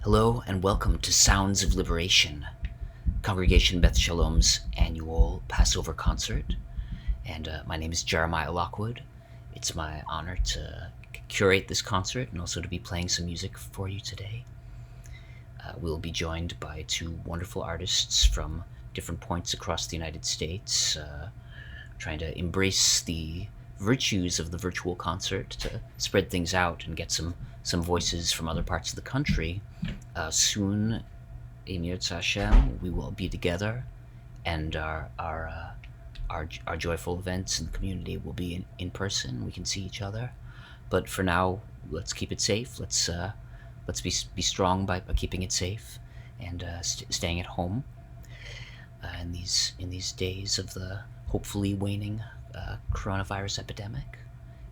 Hello and welcome to Sounds of Liberation, Congregation Beth Sholom's annual Passover concert. And my name is Jeremiah Lockwood. It's my honor to curate this concert and also to be playing some music for you today. We'll be joined by two wonderful artists from different points across the United States, trying to embrace the virtues of the virtual concert to spread things out and get some voices from other parts of the country. Soon, Emir Hashem, we will be together, and our joyful events in the community will be in person. We can see each other, but for now, let's keep it safe. Let's be strong by keeping it safe and staying at home. In these days of the hopefully waning coronavirus epidemic,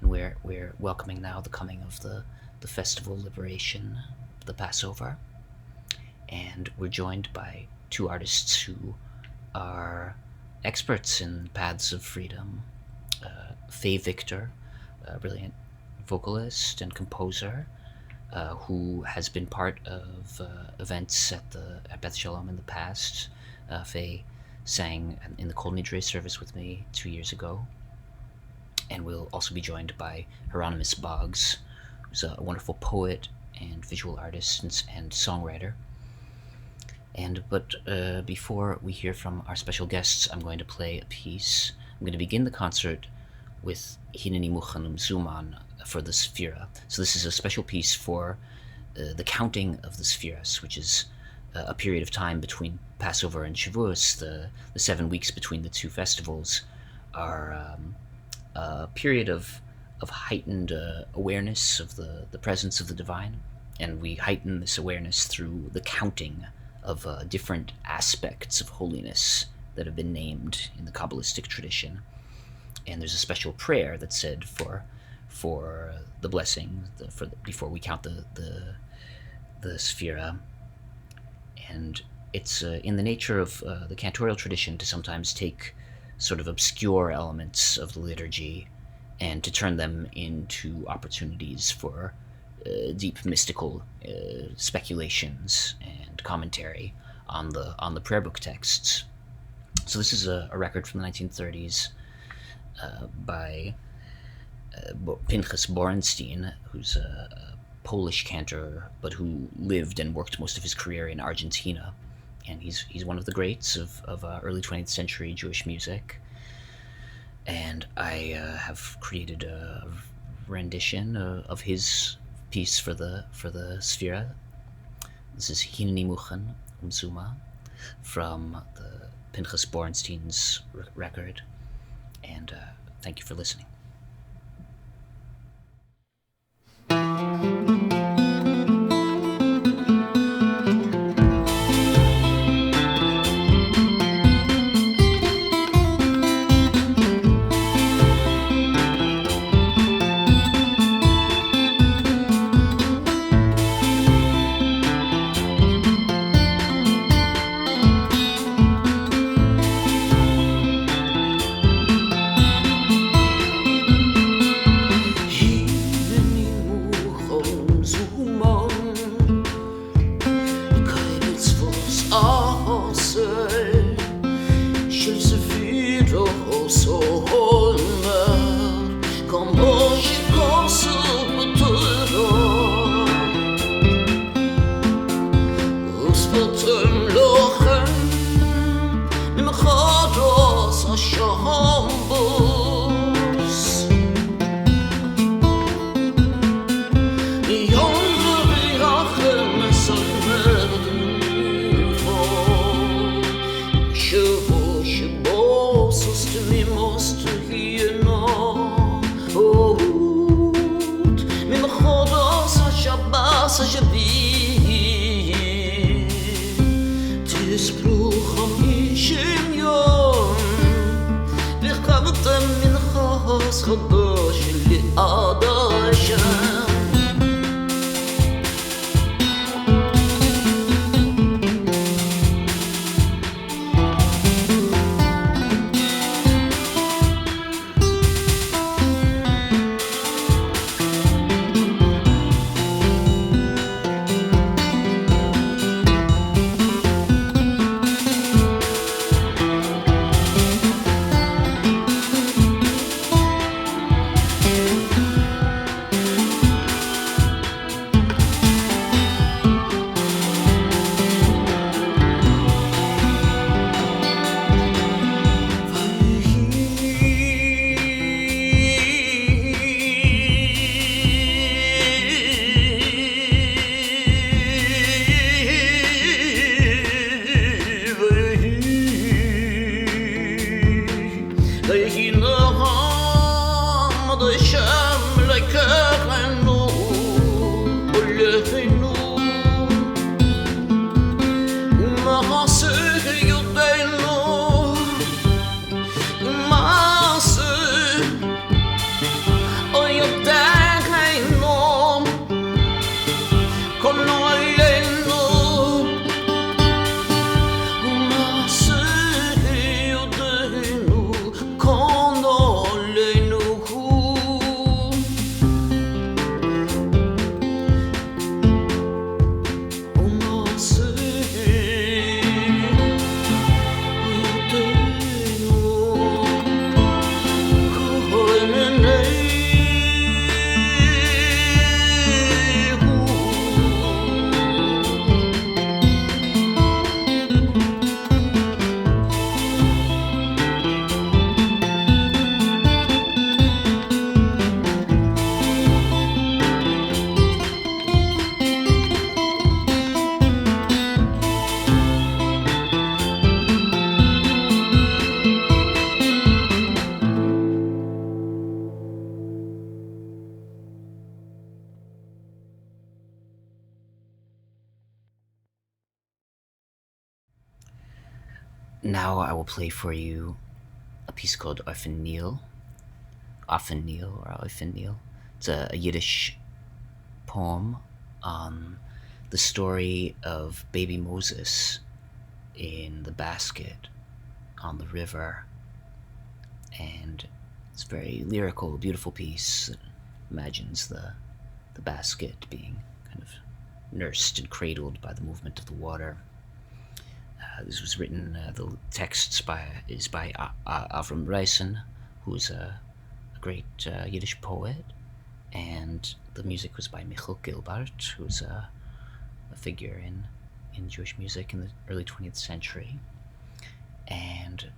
and we're welcoming now the coming of the festival of liberation, the Passover, and we're joined by two artists who are experts in paths of freedom. Fay Victor, a brilliant vocalist and composer, who has been part of events at Beth Sholom in the past. Faye sang in the Kol Nidre service with me 2 years ago. And we'll also be joined by Hieronymus Bogs, who's a wonderful poet and visual artist and songwriter. But before we hear from our special guests, I'm going to play a piece. I'm going to begin the concert with Hineni Muchan Zuman for the Sphira. So this is a special piece for the counting of the Sphiras, which is a period of time between Passover and Shavuos. The 7 weeks between the two festivals are a period of heightened awareness of the presence of the divine, and we heighten this awareness through the counting of different aspects of holiness that have been named in the Kabbalistic tradition. And there's a special prayer that's said for the blessing before we count the Sphira. And it's in the nature of the cantorial tradition to sometimes take sort of obscure elements of the liturgy and to turn them into opportunities for deep mystical speculations and commentary on the prayer book texts. So this is a record from the 1930s by Pinchas Borenstein, who's a Polish cantor, but who lived and worked most of his career in Argentina. And he's one of the greats of early 20th century Jewish music. And I have created a rendition of his piece for the Sphira. This is Hineni Muchan Zuma from the Pinchas Borenstein's record. And thank you for listening. Now I will play for you a piece called Orphan Neil. Orphan Neil. It's a Yiddish poem on the story of baby Moses in the basket on the river. And it's a very lyrical, beautiful piece that imagines the basket being kind of nursed and cradled by the movement of the water. This was written, the text is by Avram Reisen, who's a great Yiddish poet, and the music was by Michal Gilbert, who's a figure in Jewish music in the early 20th century. And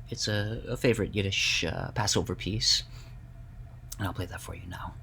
it's a favorite Yiddish Passover piece, and I'll play that for you now.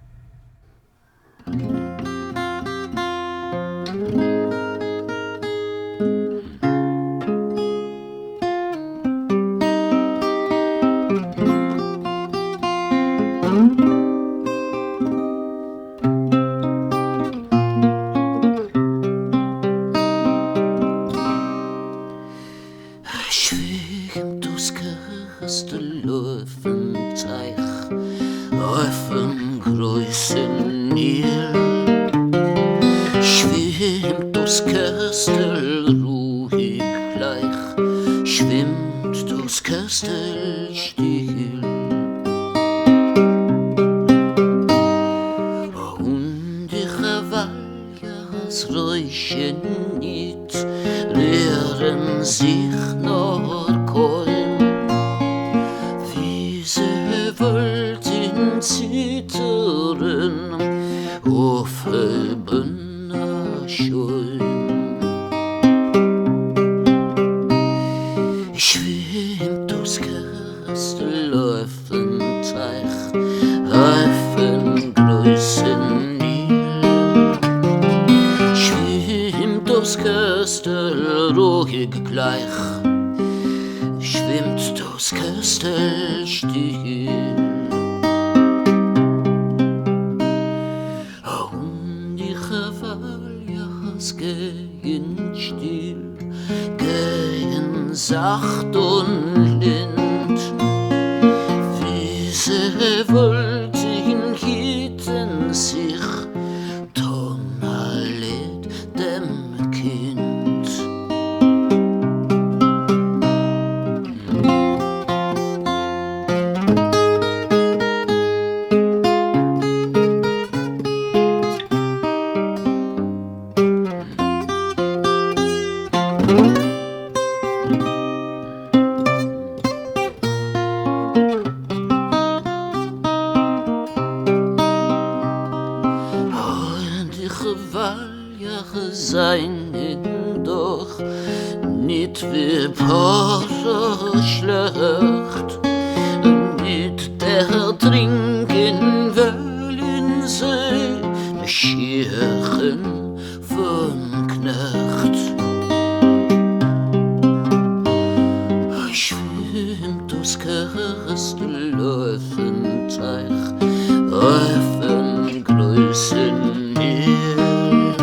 Orphen Größen Neil,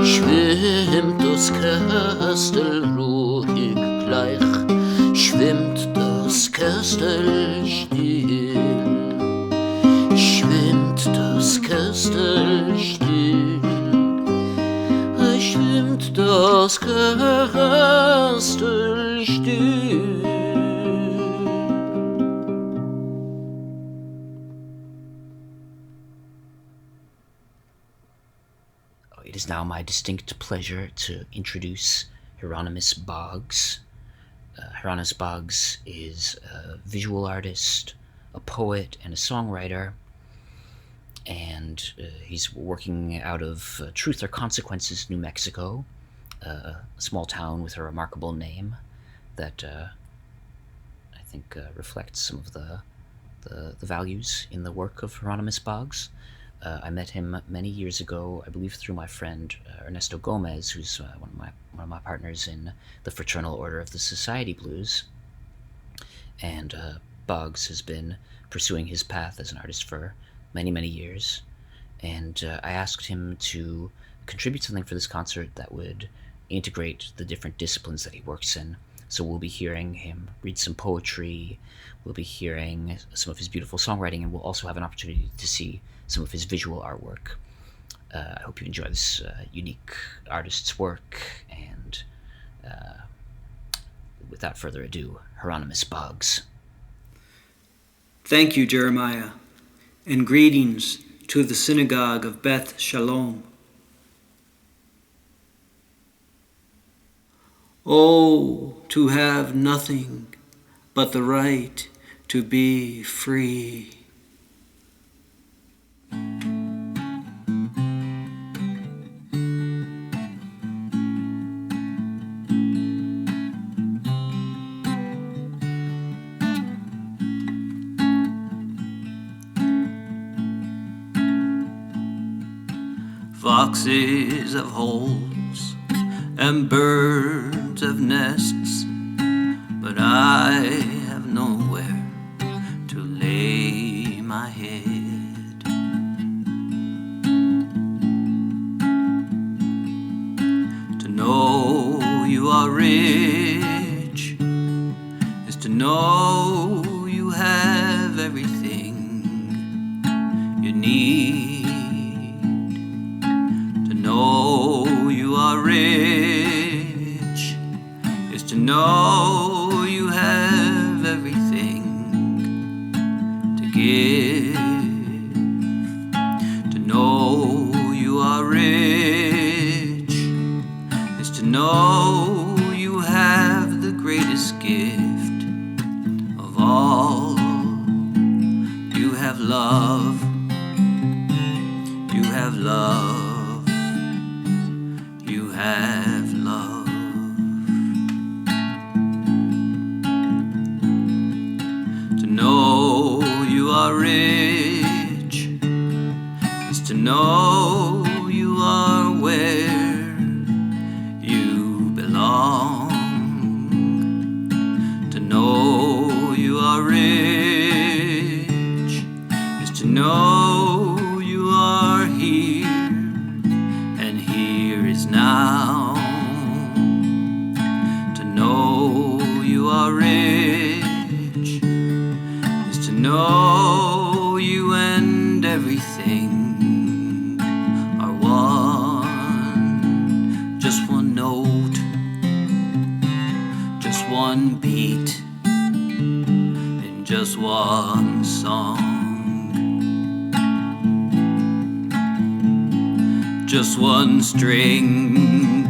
schwimmt das Kastel ruhig gleich, schwimmt das Kastel still, schwimmt das Kastel still, schwimmt das Kastel still. It is now my distinct pleasure to introduce Hieronymus Boggs. Hieronymus Boggs is a visual artist, a poet, and a songwriter, and he's working out of Truth or Consequences, New Mexico, a small town with a remarkable name that I think reflects some of the values in the work of Hieronymus Boggs. I met him many years ago, I believe through my friend Ernesto Gomez, who's one of my partners in the Fraternal Order of the Society Blues. And Boggs has been pursuing his path as an artist for many, many years. And I asked him to contribute something for this concert that would integrate the different disciplines that he works in. So we'll be hearing him read some poetry, we'll be hearing some of his beautiful songwriting, and we'll also have an opportunity to see some of his visual artwork. I hope you enjoy this unique artist's work, and without further ado, Hieronymus Boggs. Thank you, Jeremiah, and greetings to the synagogue of Beth Sholom. Oh, to have nothing but the right to be free. Foxes have holes and birds have nests, but I have nowhere to lay my head. To know you are rich is to know you have everything you need. Know you are rich is to know you have everything to give. To know you are rich is to know you have the greatest gift of all. You have love. You have love. Have love. To know you are rich is to know you are where you belong. To know you are rich is to know you are here, and here is now. To know you are rich is to know you and everything are one. Just one note, just one beat, in just one song. Just one string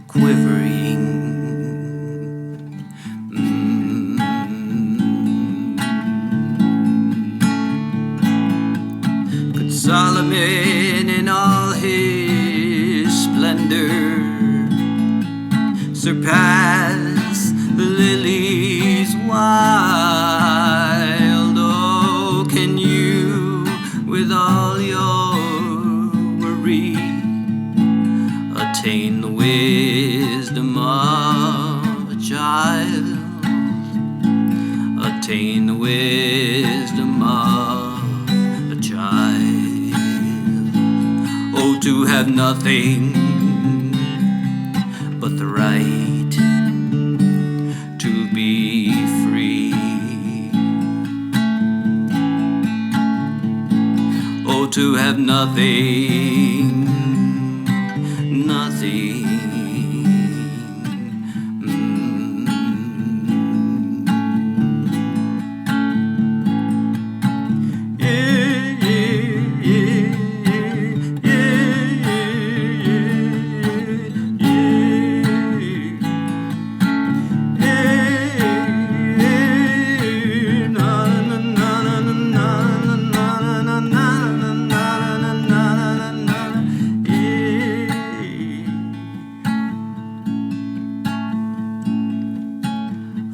quivering. Could Solomon in all his splendor surpass the lilies wild? Oh, can you, with all your the wisdom of a child? attain the wisdom of a child. Oh, to have nothing but the right to be free. Oh, to have nothing, nothing.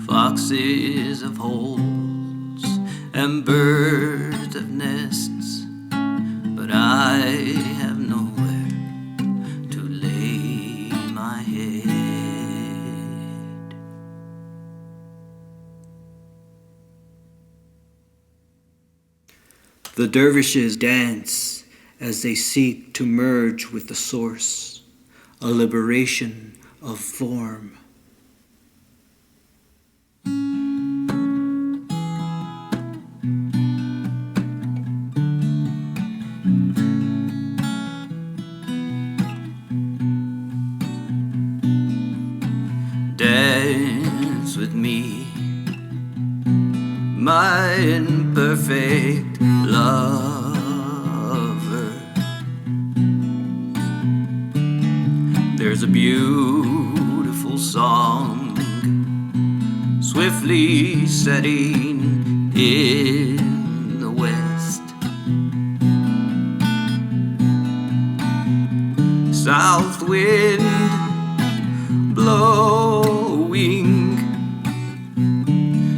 Foxes of holes and birds of nests, but I have nowhere to lay my head. The dervishes dance as they seek to merge with the source, a liberation of form. Dance with me, my imperfect lover. There's a beautiful song swiftly setting in the west. South wind blowing,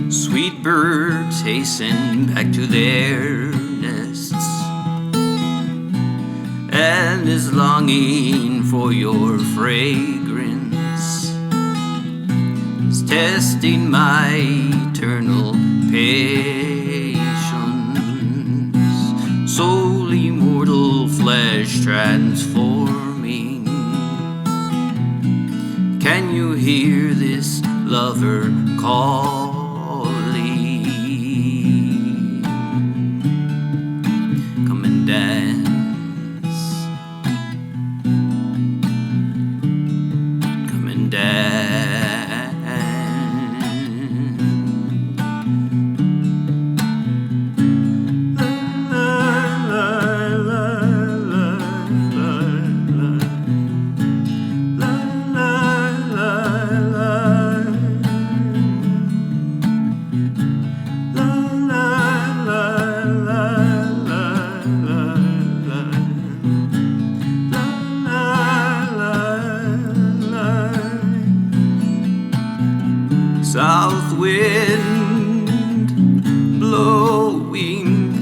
sweet birds hasten back to their nests, and is longing for your fragrance, is testing my eternal patience, soul immortal, flesh transforming. Can you hear this lover calling? Come and dance. Come and dance. South wind blowing,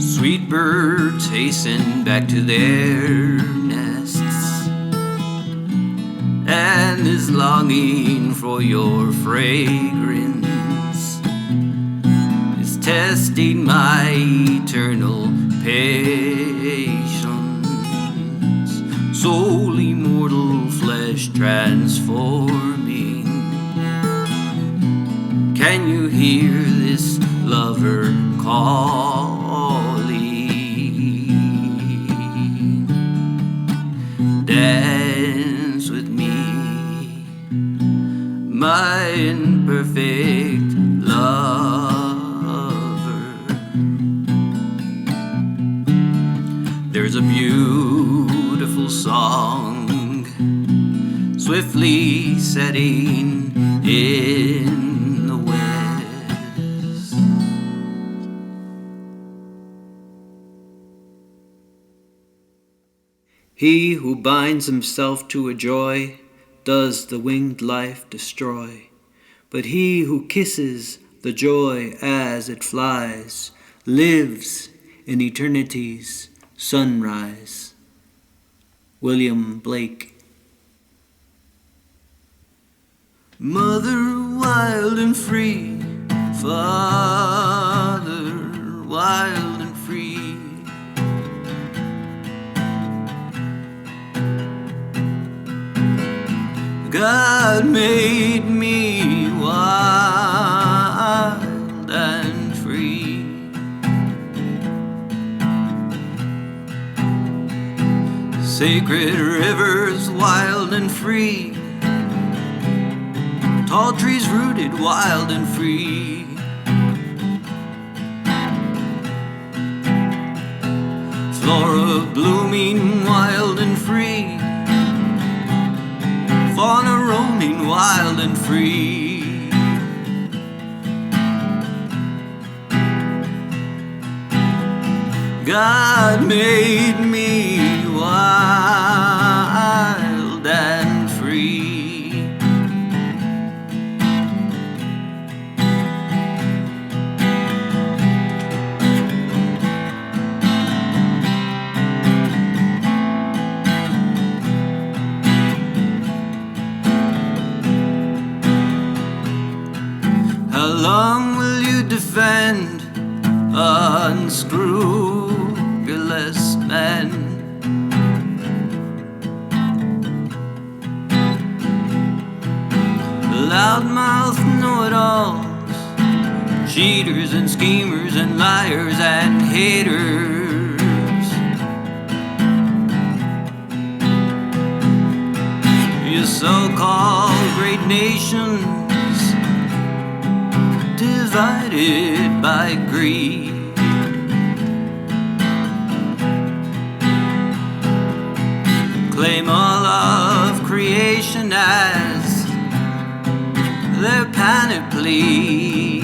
sweet birds hasten back to their nests, and is longing for your fragrance, is testing my eternal patience, soul immortal, flesh transforming. Can you hear this lover calling? Dance with me, my imperfect lover. There's a beautiful song swiftly setting in the west. He who binds himself to a joy does the winged life destroy, but he who kisses the joy as it flies lives in eternity's sunrise. William Blake. Mother wild and free, Father, wild and free. God made me wild and free. Sacred rivers wild and free. Tall trees rooted wild and free. Flora blooming wild and free. Fauna roaming wild and free. God made me wild and free. How long will you defend unscrupulous men? Loudmouth know-it-alls, cheaters and schemers and liars and haters. Your so-called great nations divided by greed. Claim all of creation as their panoply.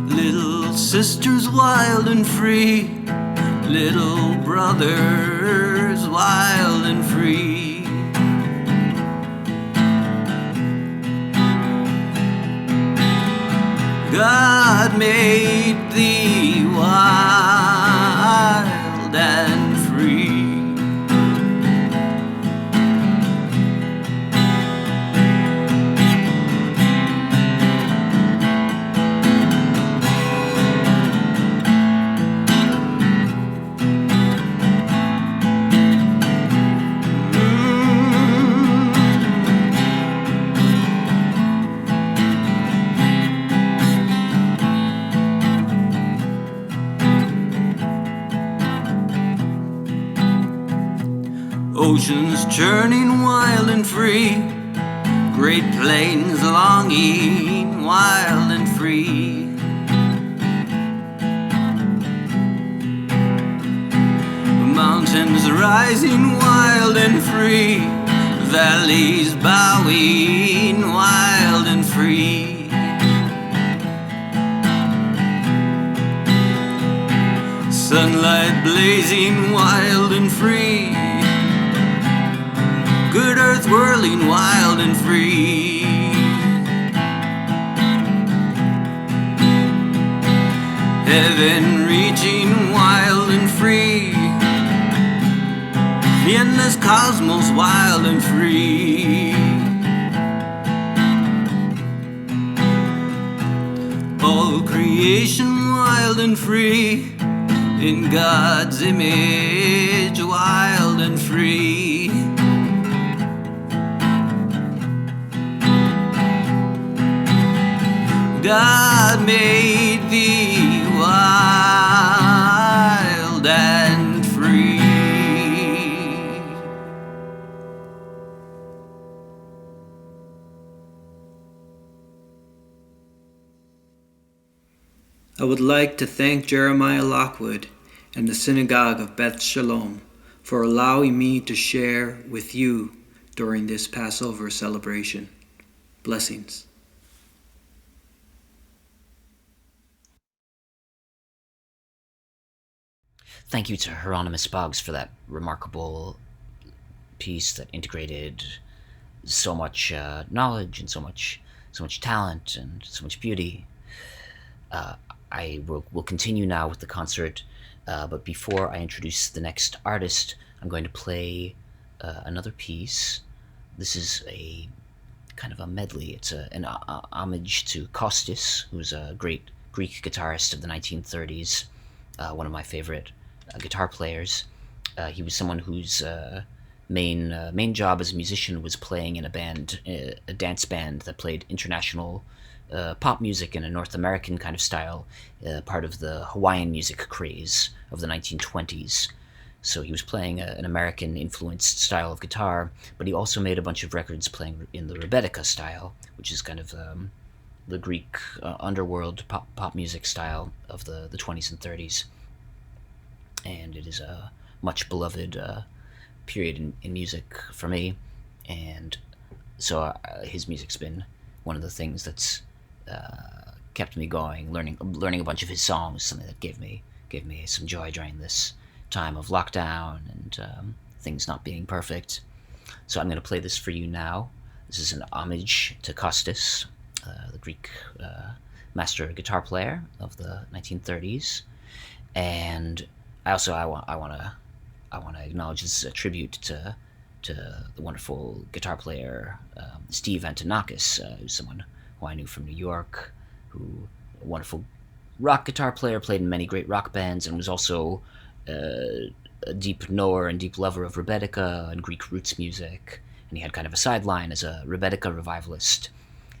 Little sisters wild and free. Little brothers wild and free. God made thee wild and free. Oceans churning wild and free. Great plains longing wild and free. Mountains rising wild and free. Valleys bowing wild and free. Sunlight blazing wild and free. Good earth whirling wild and free. Heaven reaching wild and free. The endless cosmos wild and free. All creation wild and free. In God's image wild and free. God made thee wild and free. I would like to thank Jeremiah Lockwood and the Synagogue of Beth Sholom for allowing me to share with you during this Passover celebration. Blessings. Thank you to Hieronymus Bogs for that remarkable piece that integrated so much knowledge and so much talent and so much beauty. I will continue now with the concert, but before I introduce the next artist, I'm going to play another piece This is a kind of a medley. It's an homage to Kostis, who's a great Greek guitarist of the 1930s, one of my favorite guitar players. He was someone whose main job as a musician was playing in a band, a dance band that played international pop music in a North American kind of style, part of the Hawaiian music craze of the 1920s. So he was playing an American-influenced style of guitar, but he also made a bunch of records playing in the Rebettica style, which is kind of the Greek underworld pop music style of the 20s and 30s. And it is a much beloved period in music for me, and so his music's been one of the things that's kept me going. Learning a bunch of his songs, something that gave me some joy during this time of lockdown and things not being perfect. So I'm going to play this for you now. This is an homage to Kostis, the Greek master guitar player of the 1930s, and I want to acknowledge this is a tribute to the wonderful guitar player Steve Antonakis, who's someone who I knew from New York, who a wonderful rock guitar player, played in many great rock bands, and was also a deep knower and deep lover of Rebettica and Greek roots music. And he had kind of a sideline as a Rebettica revivalist.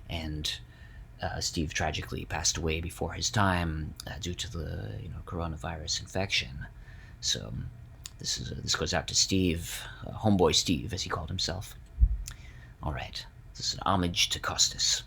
And Steve tragically passed away before his time due to the coronavirus infection. So this goes out to Steve, homeboy Steve, as he called himself. All right, this is an homage to Kostis.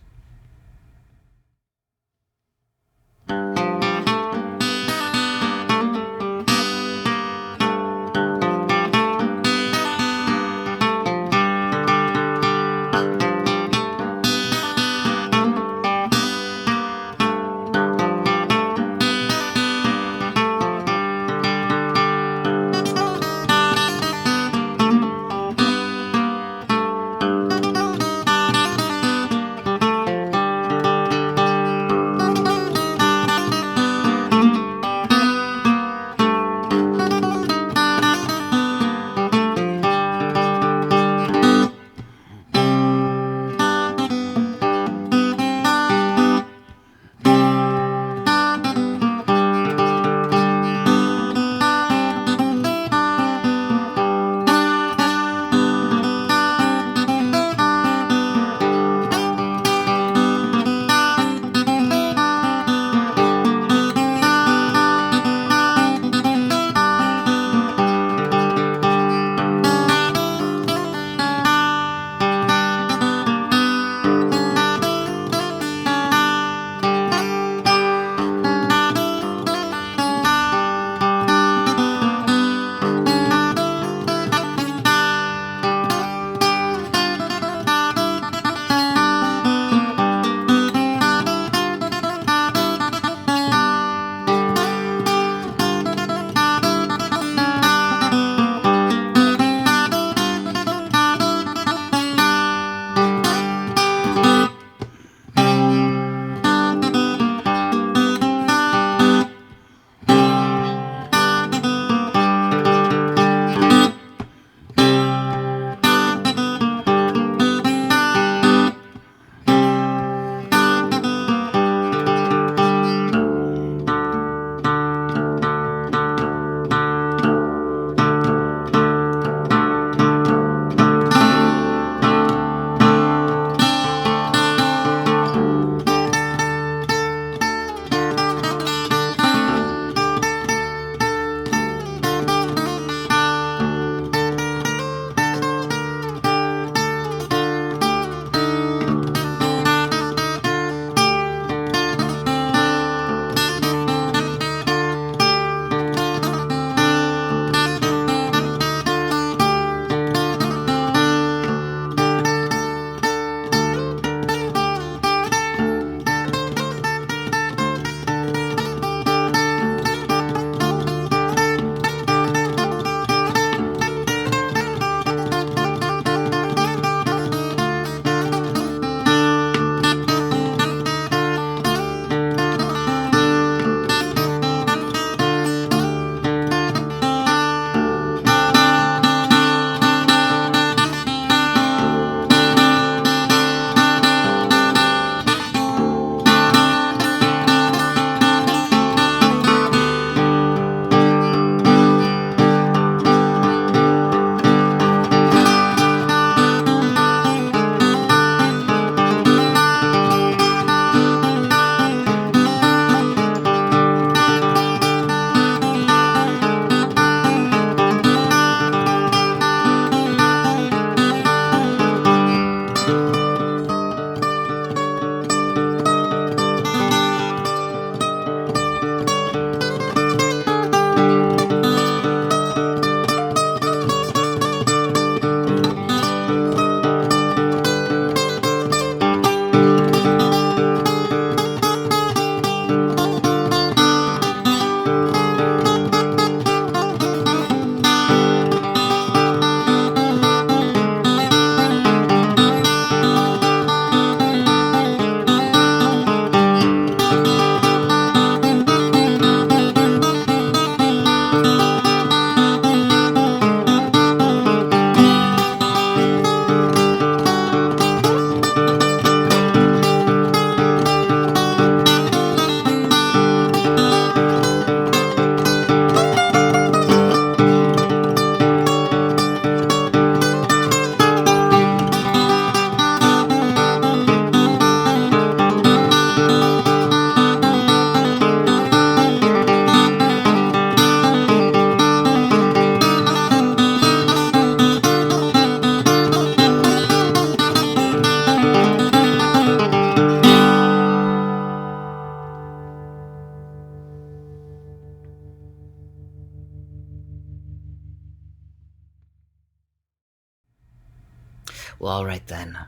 Well, all right then.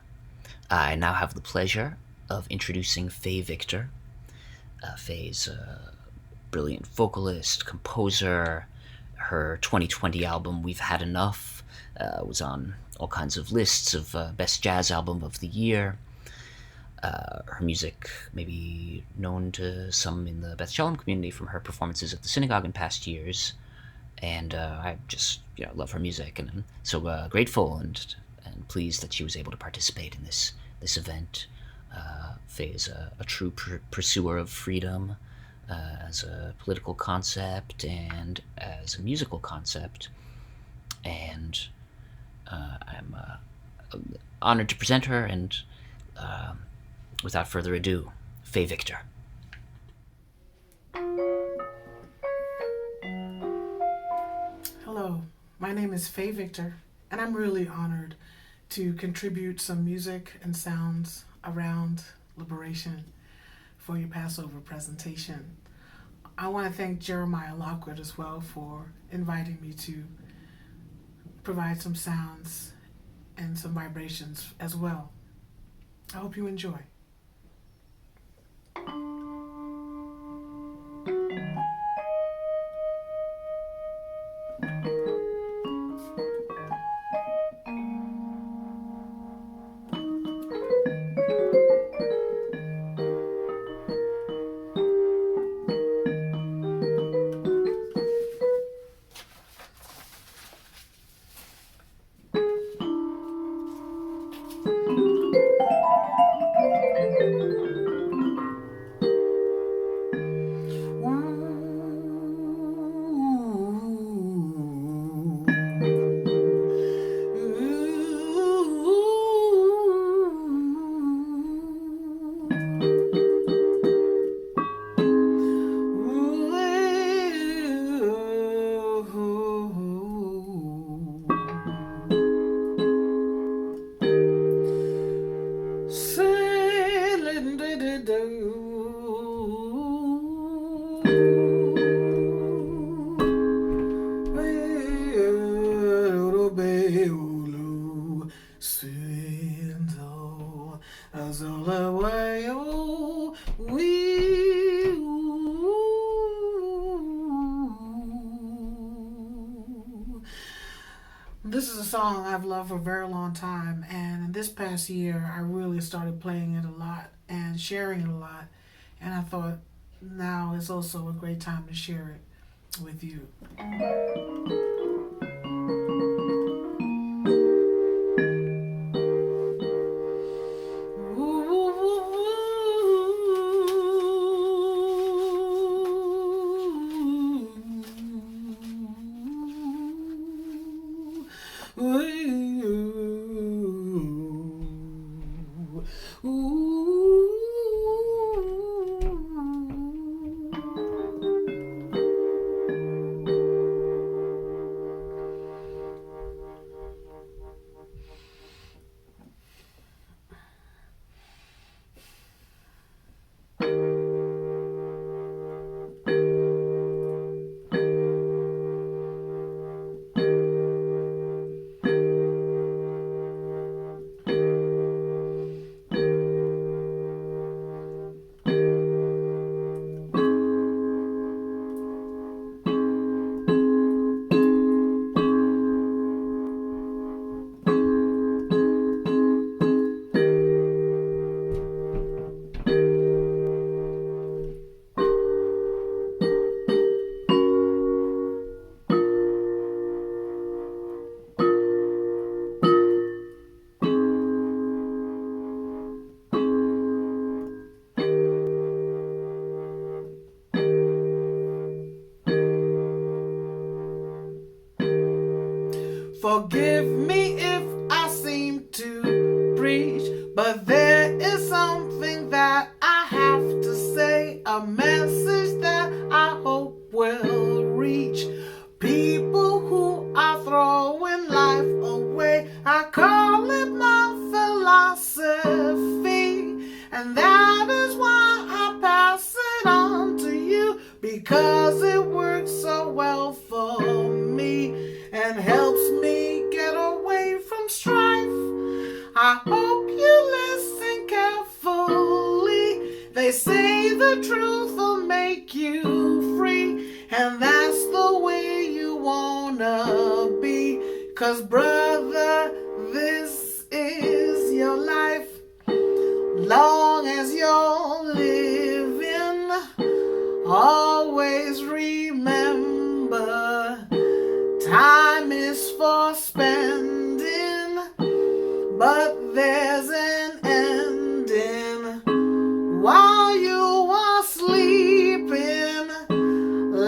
I now have the pleasure of introducing Fay Victor. Faye's a brilliant vocalist, composer. Her 2020 album, We've Had Enough, was on all kinds of lists of Best Jazz Album of the Year. Her music may be known to some in the Beth Sholom community from her performances at the synagogue in past years. And I just love her music, and I'm so grateful and pleased that she was able to participate in this event. Faye is a true pursuer of freedom as a political concept and as a musical concept, and I'm honored to present her, and without further ado, Fay Victor. Hello, my name is Fay Victor, and I'm really honored to contribute some music and sounds around liberation for your Passover presentation. I want to thank Jeremiah Lockwood as well for inviting me to provide some sounds and some vibrations as well. I hope you enjoy. This is a song I've loved for a very long time, and this past year I really started playing it a lot and sharing it a lot, and I thought now is also a great time to share it with you. Forgive me if I seem to preach, but there is something that I have to say, a message that I hope will reach people who are throwing life away. I call it my philosophy, and that is why I pass it on to you, because it works so well for me and helps me get away from strife. I hope you listen carefully. They say the truth will make you free, and that's the way you wanna be. 'Cause brother, this is your life. Long as you're living, always remember, time is for spending, but there's an ending. While you are sleeping,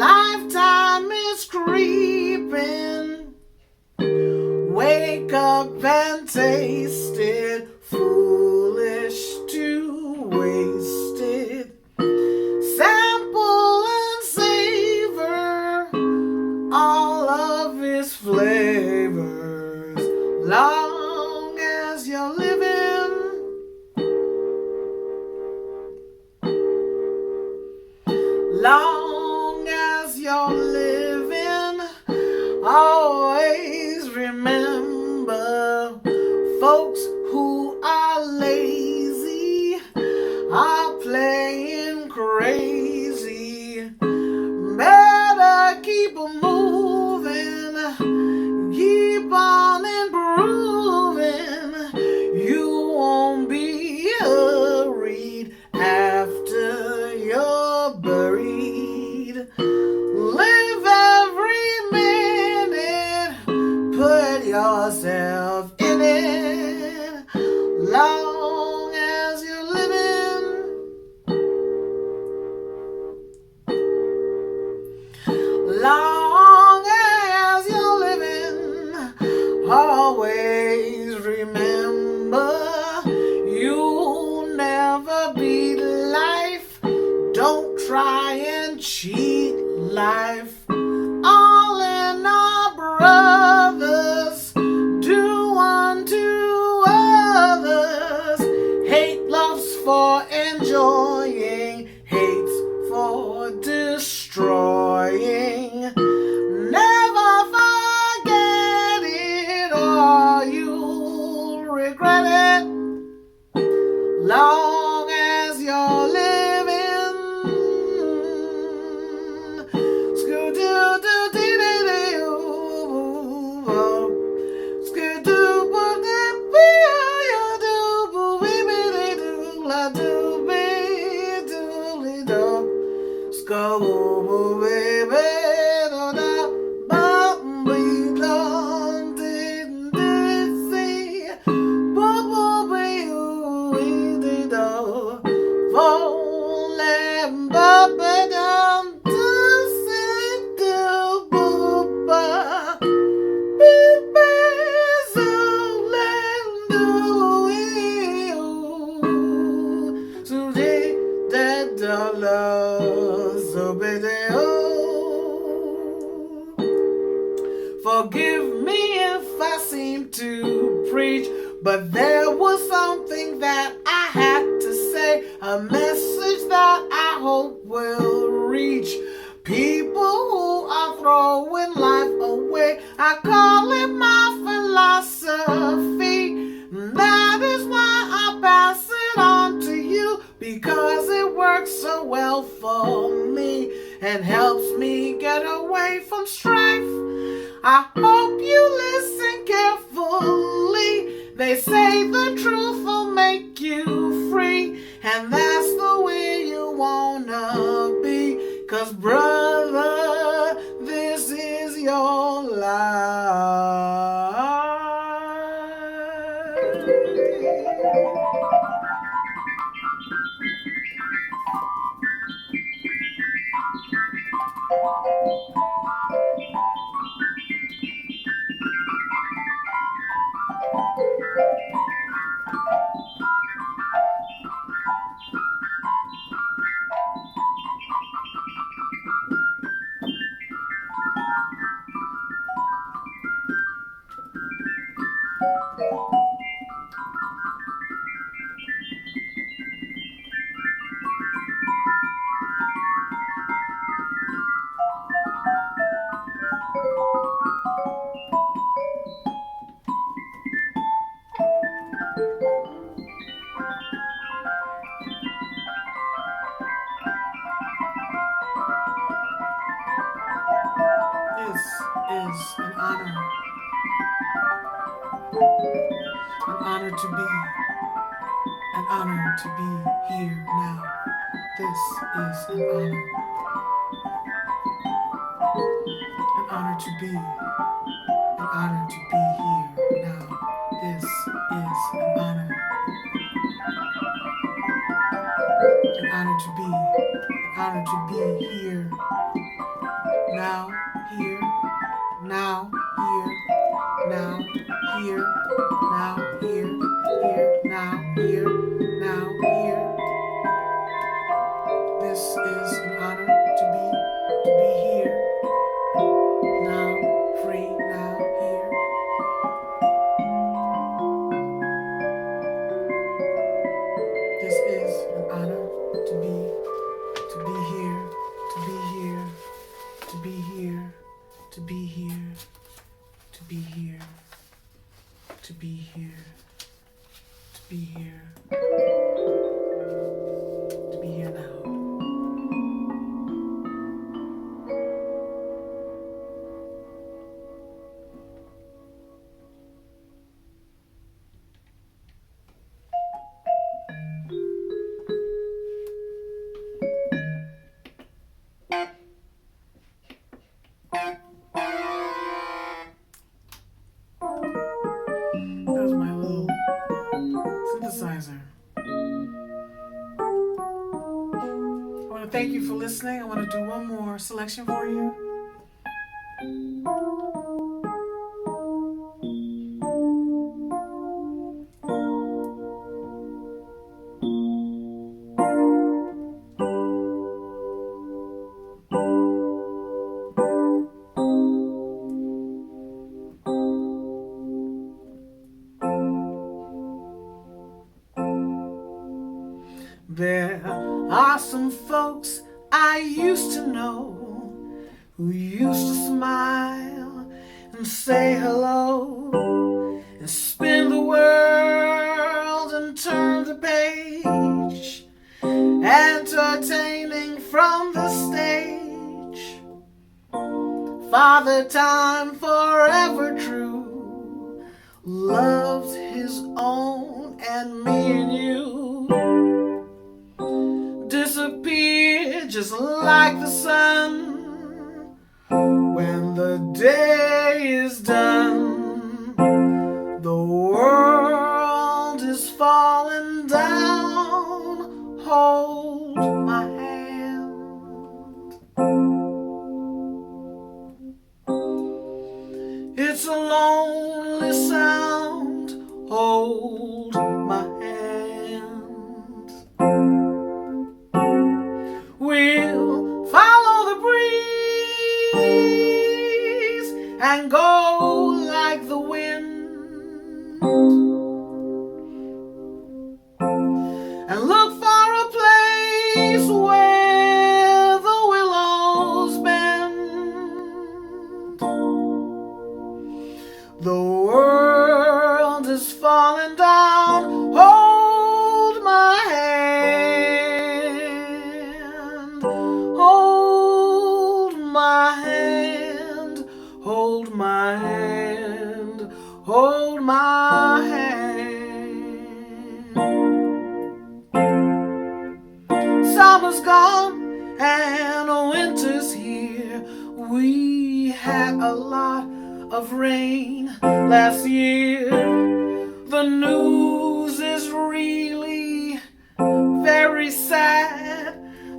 lifetime is creeping. Wake up and taste it, foolish to waste it. Sample and savor all of its flavors. Long as you're living, long as you're living, always remember, folks who are lazy are playing crazy. Better keep moving, keep on improving. You won't be hurried after you're buried. Live every minute, put yourself in it. Long as you're living, long as you're living, always remember, you'll never beat life. Don't try and cheat life. All in our brothers, do unto others. Hate loves for enjoying, hates for destroying. Never forget it or you'll regret it. Long as you're living, forgive me if I seem to preach, but there was something that I had to say, a message that I hope will reach people who are throwing life away. I call it my philosophy. That is why I pass it on to you, because it works so well for me and helps me get away from strife. I hope you listen carefully. They say the truth will make you free, and that's the way you wanna be. 'Cause brother, this is your life. honor to be, an honor to be here now. This is an honor. An honor to be, an honor to be here now. This is an honor. An honor to be, an honor to be here now, here, now, here, now, here, now, here, here, now, here, now, here. This is an honor to be here, now, free, now, here. This is an honor to be here, to be here, to be here, to be here, to be here, to be here, to be here, to be here now. That was my little synthesizer. I want to thank you for listening. I want to do one more selection for you. There are some folks I used to know who used to smile and say hello and spin the world and turn the page, entertaining from the stage. Father Time, forever true, loves his own, and me and you disappear just like the sun when the day is done. The world is falling down. Hold my hand. It's a lonely sound. Hold my hand. We'll follow the breeze and go like the wind and look for a place where the willows bend. The world is falling down. Hold my hand. Hold my hand. Hold my hand. Hold my hand. Summer's gone and winter's here. We had a lot of rain last year. The news is really very sad.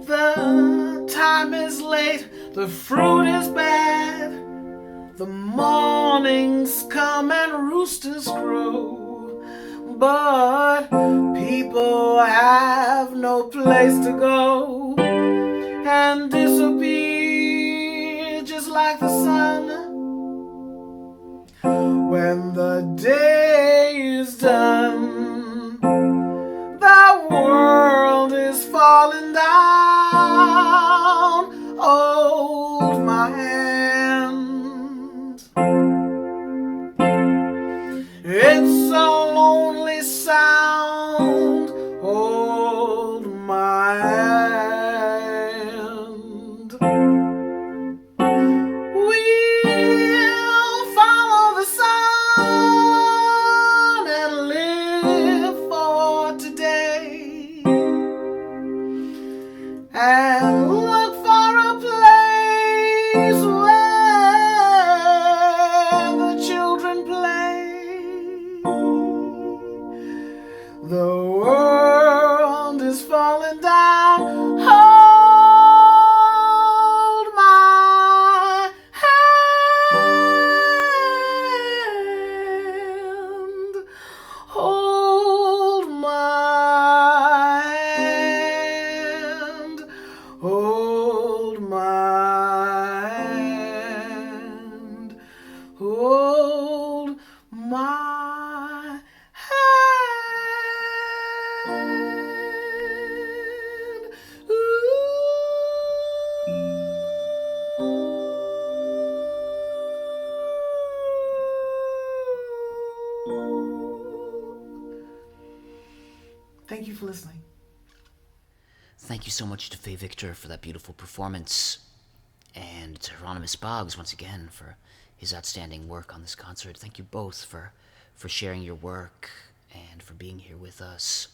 The time is late, the fruit is bad. The mornings come and roosters crow, but people have no place to go and disappear just like the sun when the day is done. The world is falling down. Hold my hand. It's a lonely sound. Hold my hand. We'll follow the sun and live The world is falling down. Hold my hand. Hold my hand. Hold my hand. Hold my hand. Thank you for listening. Thank you so much to Fay Victor for that beautiful performance, and to Hieronymus Boggs once again for his outstanding work on this concert. Thank you both for sharing your work and for being here with us,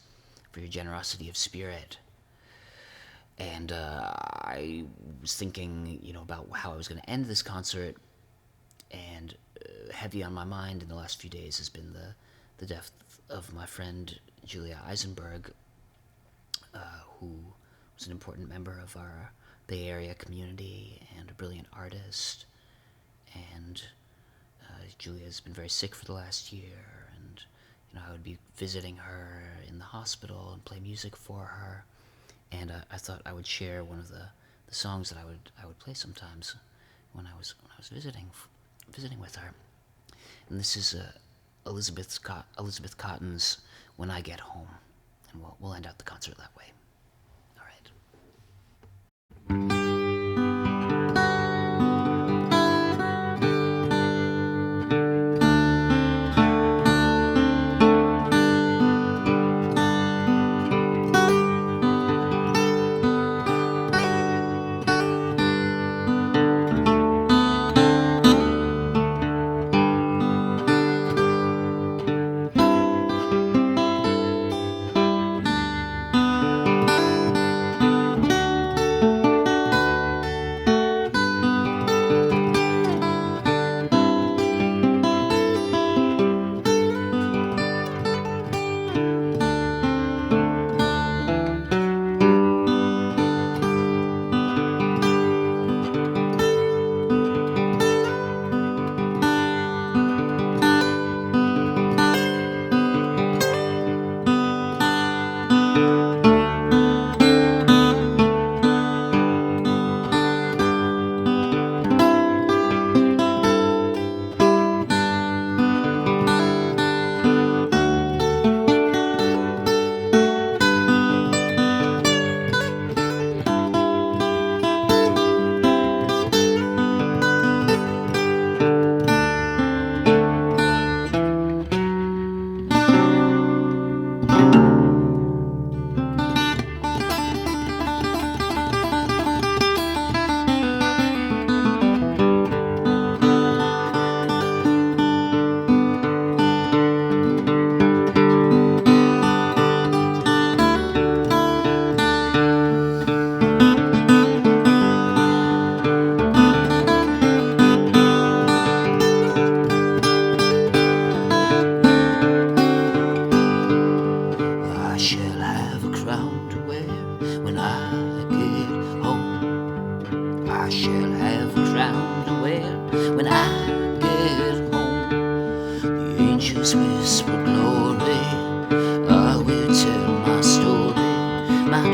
for your generosity of spirit. And I was thinking, about how I was going to end this concert, and heavy on my mind in the last few days has been the death of my friend Julia Eisenberg, who was an important member of our Bay Area community and a brilliant artist. And Julia has been very sick for the last year, and I would be visiting her in the hospital and play music for her. And I thought I would share one of the songs that I would play sometimes when I was visiting with her. And this is Elizabeth Cotton's "When I Get Home," and we'll end out the concert that way. All right.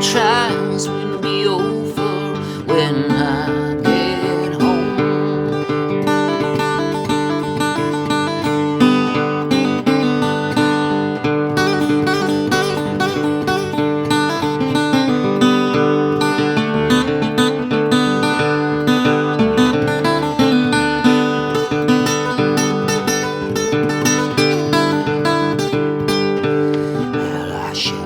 Trials will be over when I get home. Well, I shall